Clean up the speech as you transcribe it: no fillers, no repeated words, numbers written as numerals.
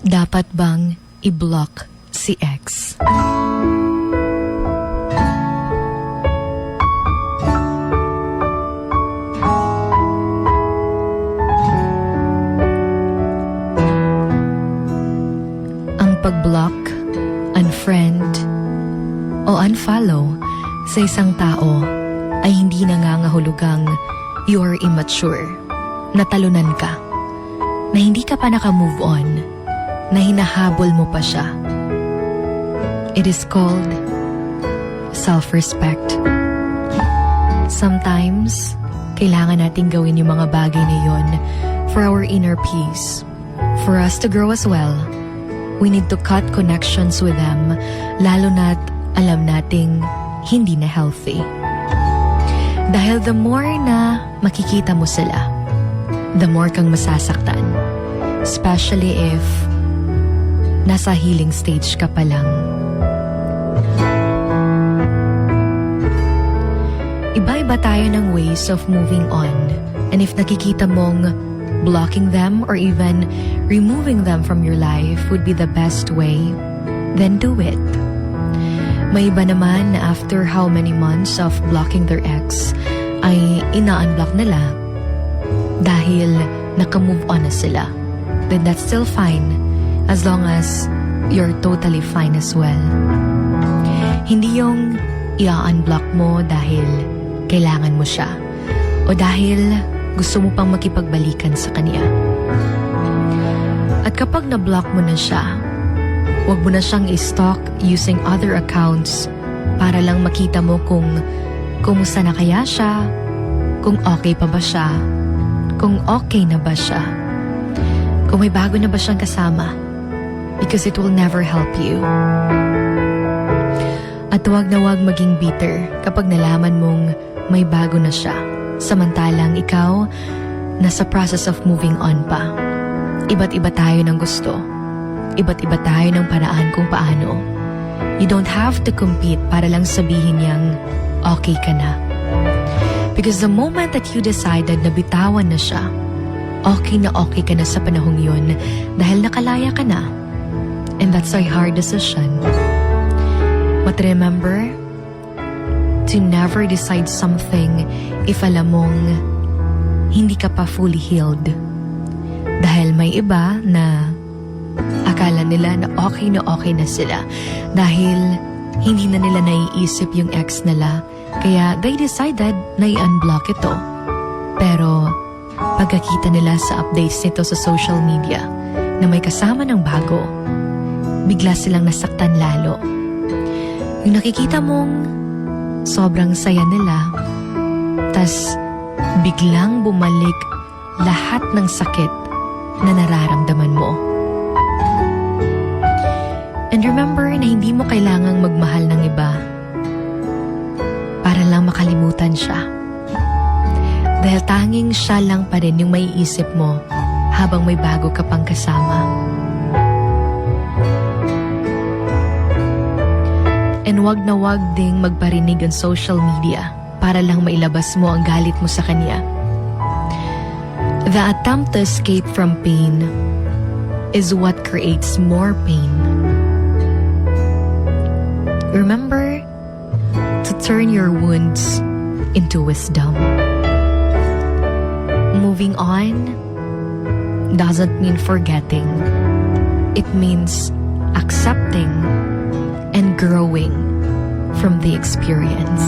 Dapat bang i-block si ex? Ang pag-block, unfriend, o unfollow sa isang tao ay hindi nangangahulugang you are immature, natalunan ka, na hindi ka pa naka-move on, na hinahabol mo pa siya. It is called self-respect. Sometimes, kailangan nating gawin yung mga bagay na yun for our inner peace. For us to grow as well, we need to cut connections with them, lalo na't alam nating hindi na healthy. Dahil the more na makikita mo sila, the more kang masasaktan. Especially if nasa healing stage ka pa lang. Iba-iba tayo ng ways of moving on. And if nakikita mong blocking them or even removing them from your life would be the best way, then do it. May iba naman na after how many months of blocking their ex, ay ina-unblock nila dahil naka-move on na sila. Then that's still fine as long as you're totally fine as well. Hindi yung i-unblock mo dahil kailangan mo siya o dahil gusto mo pang makipagbalikan sa kanya. At kapag na-block mo na siya, huwag mo na siyang i-stalk using other accounts para lang makita mo kung kumusta na kaya siya, kung okay pa ba siya, kung okay na ba siya, kung may bago na ba siyang kasama, because it will never help you. At huwag na huwag maging bitter kapag nalaman mong may bago na siya, samantalang ikaw nasa process of moving on pa. Iba't iba tayo ng gusto. Iba't iba tayo ng paraan kung paano. You don't have to compete para lang sabihin niyang okay ka na. Because the moment that you decided na bitawan na siya, okay ka na sa panahong yun dahil nakalaya ka na. And that's a hard decision. But remember to never decide something if alam mong hindi ka pa fully healed. Dahil may iba na akala nila na okay na sila dahil hindi na nila naiisip yung ex nila, kaya they decided na i-unblock ito. Pero pagkakita nila sa updates nito sa social media na may kasama ng bago, bigla silang nasaktan lalo. Yung nakikita mong sobrang saya nila, tas biglang bumalik lahat ng sakit na nararamdaman mo. And remember na hindi mo kailangang magmahal ng iba para lang makalimutan siya. Dahil tanging siya lang pa rin yung maiisip mo habang may bago ka pang kasama. And wag na wag ding magparinig on social media para lang mailabas mo ang galit mo sa kanya. The attempt to escape from pain is what creates more pain. Remember to turn your wounds into wisdom. Moving on doesn't mean forgetting. It means accepting and growing from the experience.